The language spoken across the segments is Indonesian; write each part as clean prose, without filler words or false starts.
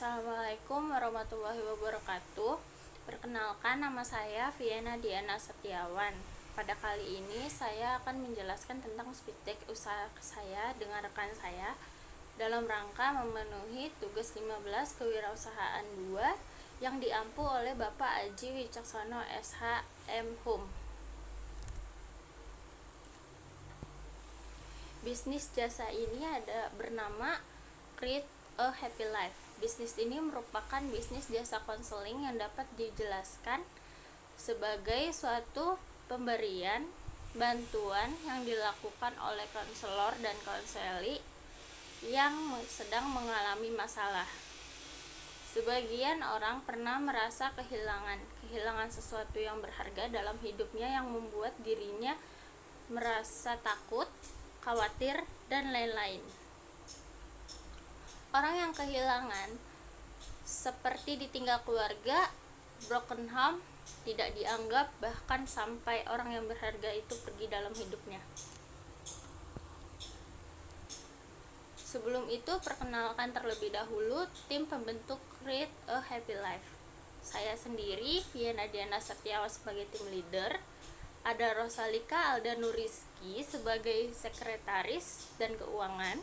Assalamualaikum warahmatullahi wabarakatuh. Perkenalkan, nama saya Viena Diana Setiawan. Pada kali ini saya akan menjelaskan tentang speedtech usaha saya dengan rekan saya dalam rangka memenuhi tugas 15 kewirausahaan 2 yang diampu oleh Bapak Aji Wicaksono SH M.Hum. Bisnis jasa ini bernama Create a Happy Life. Bisnis ini merupakan bisnis jasa konseling yang dapat dijelaskan sebagai suatu pemberian bantuan yang dilakukan oleh konselor dan konseli yang sedang mengalami masalah. Sebagian orang pernah merasa kehilangan sesuatu yang berharga dalam hidupnya yang membuat dirinya merasa takut, khawatir, dan lain-lain. Orang yang kehilangan seperti ditinggal keluarga, broken home, tidak dianggap, bahkan sampai orang yang berharga itu pergi dalam hidupnya. Sebelum itu, perkenalkan terlebih dahulu tim pembentuk Create a Happy Life. Saya sendiri, Viena Diana Setiawan, sebagai tim leader. Ada Rosalika Alda Nuriski sebagai sekretaris dan keuangan,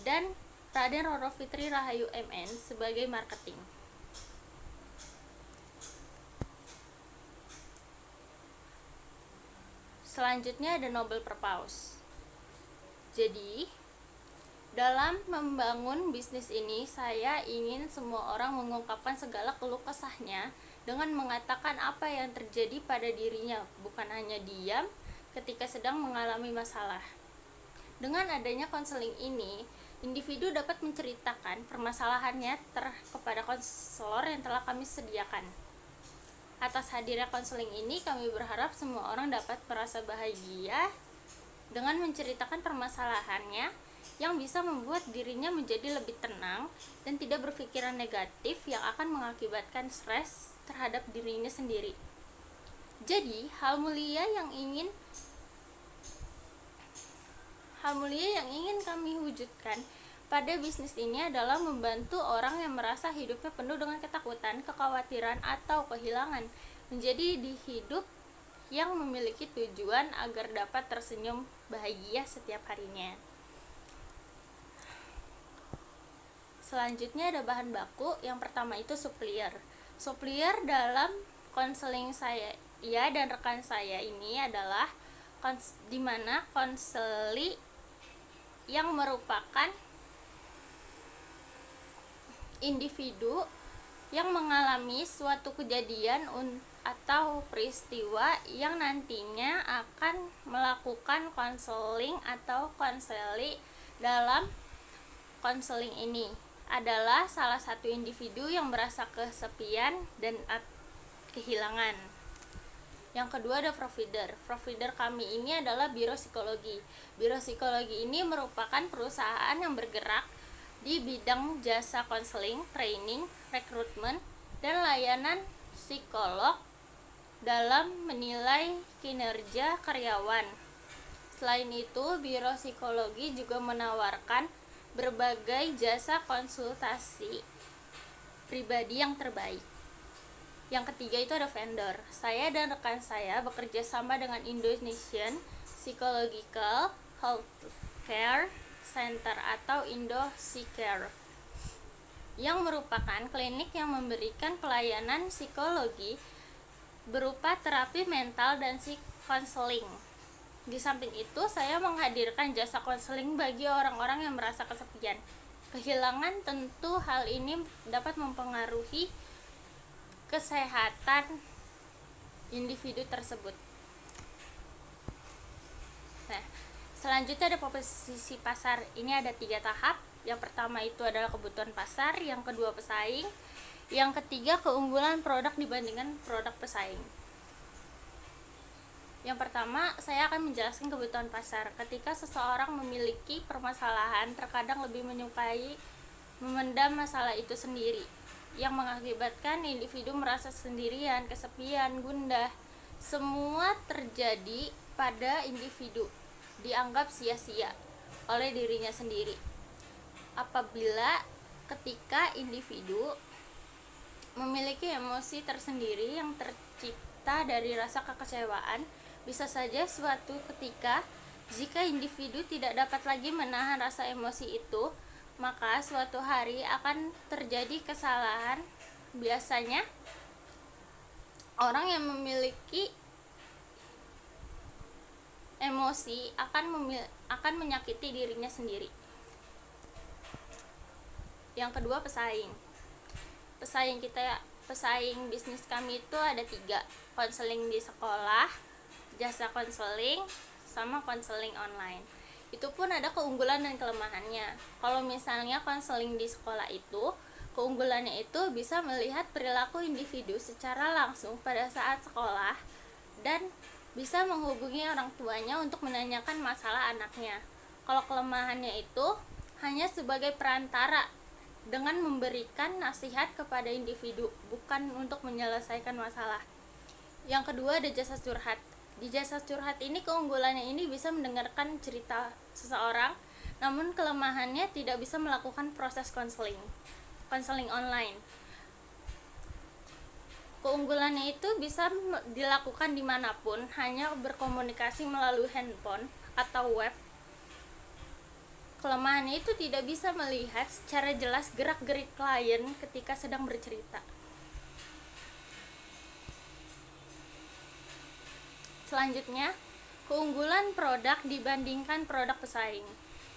dan Raden Roro Fitri Rahayu MN sebagai marketing. Selanjutnya ada Noble Purpose. Jadi, dalam membangun bisnis ini, saya ingin semua orang mengungkapkan segala keluh kesahnya dengan mengatakan apa yang terjadi pada dirinya, bukan hanya diam ketika sedang mengalami masalah. Dengan adanya konseling ini, individu dapat menceritakan permasalahannya kepada konselor yang telah kami sediakan. Atas hadirnya konseling ini, kami berharap semua orang dapat merasa bahagia dengan menceritakan permasalahannya yang bisa membuat dirinya menjadi lebih tenang dan tidak berpikiran negatif yang akan mengakibatkan stres terhadap dirinya sendiri. Jadi, hal mulia yang ingin kami wujudkan pada bisnis ini adalah membantu orang yang merasa hidupnya penuh dengan ketakutan, kekhawatiran, atau kehilangan menjadi di hidup yang memiliki tujuan agar dapat tersenyum bahagia setiap harinya. Selanjutnya ada bahan baku. Yang pertama itu supplier. Supplier dalam konseling saya dan rekan saya ini adalah dimana konseli yang merupakan individu yang mengalami suatu kejadian atau peristiwa yang nantinya akan melakukan konseling atau konseli. Dalam konseling ini adalah salah satu individu yang merasa kesepian dan kehilangan. Yang kedua ada provider. Provider kami ini adalah Biro Psikologi. Biro Psikologi ini merupakan perusahaan yang bergerak di bidang jasa konseling, training, rekrutmen, dan layanan psikolog dalam menilai kinerja karyawan. Selain itu, Biro Psikologi juga menawarkan berbagai jasa konsultasi pribadi yang terbaik. Yang ketiga itu ada vendor. Saya dan rekan saya bekerja sama dengan Indonesian Psychological Healthcare Center atau Indo-Psycare, yang merupakan klinik yang memberikan pelayanan psikologi berupa terapi mental dan konseling. Di samping itu, saya menghadirkan jasa konseling bagi orang-orang yang merasa kesepian, kehilangan. Tentu hal ini dapat mempengaruhi kesehatan individu tersebut. Nah, selanjutnya ada posisi pasar. Ini ada 3 tahap. Yang pertama itu adalah kebutuhan pasar, yang kedua pesaing, yang ketiga keunggulan produk dibandingkan produk pesaing. Yang pertama, saya akan menjelaskan kebutuhan pasar. Ketika seseorang memiliki permasalahan, terkadang lebih menyukai memendam masalah itu sendiri, yang mengakibatkan individu merasa sendirian, kesepian, gundah. Semua terjadi pada individu, dianggap sia-sia oleh dirinya sendiri. Apabila ketika individu memiliki emosi tersendiri yang tercipta dari rasa kekecewaan. Bisa saja suatu ketika jika individu tidak dapat lagi menahan rasa emosi itu, maka suatu hari akan terjadi kesalahan. Biasanya orang yang memiliki emosi akan menyakiti dirinya sendiri. Yang kedua, pesaing bisnis kami itu ada 3: konseling di sekolah, jasa konseling, sama konseling online. Itu pun ada keunggulan dan kelemahannya. Kalau misalnya konseling di sekolah itu, keunggulannya itu bisa melihat perilaku individu secara langsung pada saat sekolah dan bisa menghubungi orang tuanya untuk menanyakan masalah anaknya. Kalau kelemahannya itu hanya sebagai perantara dengan memberikan nasihat kepada individu, bukan untuk menyelesaikan masalah. Yang kedua, ada jasa curhat. Di jasa curhat ini, keunggulannya ini bisa mendengarkan cerita seseorang, namun kelemahannya tidak bisa melakukan proses konseling online. Keunggulannya itu bisa dilakukan dimanapun, hanya berkomunikasi melalui handphone atau web. Kelemahannya itu tidak bisa melihat secara jelas gerak-gerik klien ketika sedang bercerita. Selanjutnya, keunggulan produk dibandingkan produk pesaing.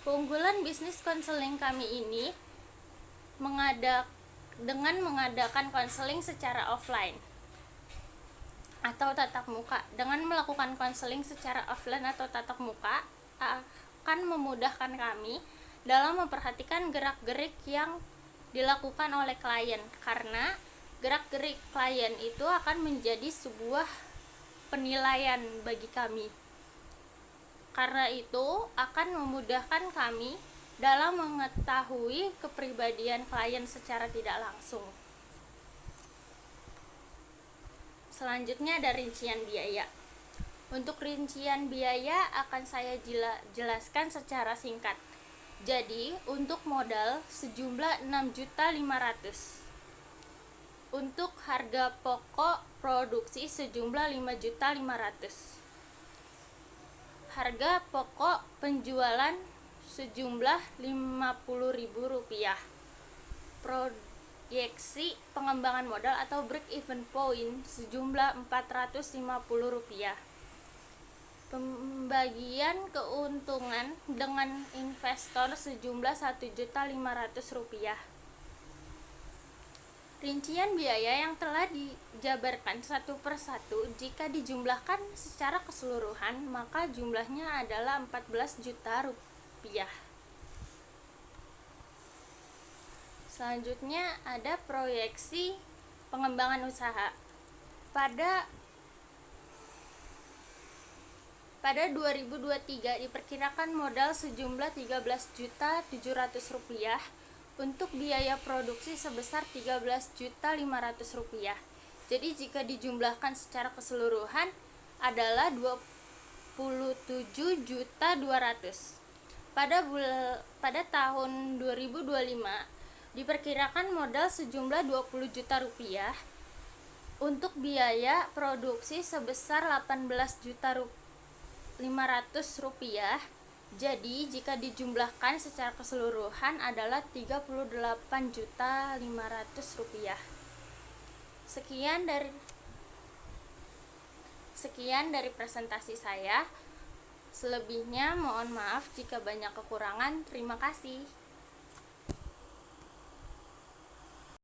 Keunggulan bisnis konseling kami ini dengan mengadakan konseling secara offline atau tatap muka. Dengan melakukan konseling secara offline atau tatap muka akan memudahkan kami dalam memperhatikan gerak-gerik yang dilakukan oleh klien, karena gerak-gerik klien itu akan menjadi sebuah penilaian bagi kami. Karena itu akan memudahkan kami dalam mengetahui kepribadian klien secara tidak langsung. Selanjutnya ada rincian biaya. Untuk rincian biaya akan saya jelaskan secara singkat. Jadi, untuk modal sejumlah 6.500.000. Untuk harga pokok produksi sejumlah 5.500.000. Harga pokok penjualan sejumlah Rp50.000. Proyeksi pengembangan modal atau break even point sejumlah Rp450. Pembagian keuntungan dengan investor sejumlah Rp1.500.000. Rincian biaya yang telah dijabarkan satu persatu jika dijumlahkan secara keseluruhan, maka jumlahnya adalah Rp14 juta. Selanjutnya ada proyeksi pengembangan usaha. Pada 2023 diperkirakan modal sejumlah Rp13.700.000 untuk biaya produksi sebesar Rp13.500.000. Jadi jika dijumlahkan secara keseluruhan adalah Rp27.200.000. Pada tahun 2025 diperkirakan modal sejumlah Rp20 juta untuk biaya produksi sebesar Rp18.500.000. Jadi jika dijumlahkan secara keseluruhan adalah Rp34.500.000. Sekian dari presentasi saya. Selebihnya mohon maaf jika banyak kekurangan. Terima kasih.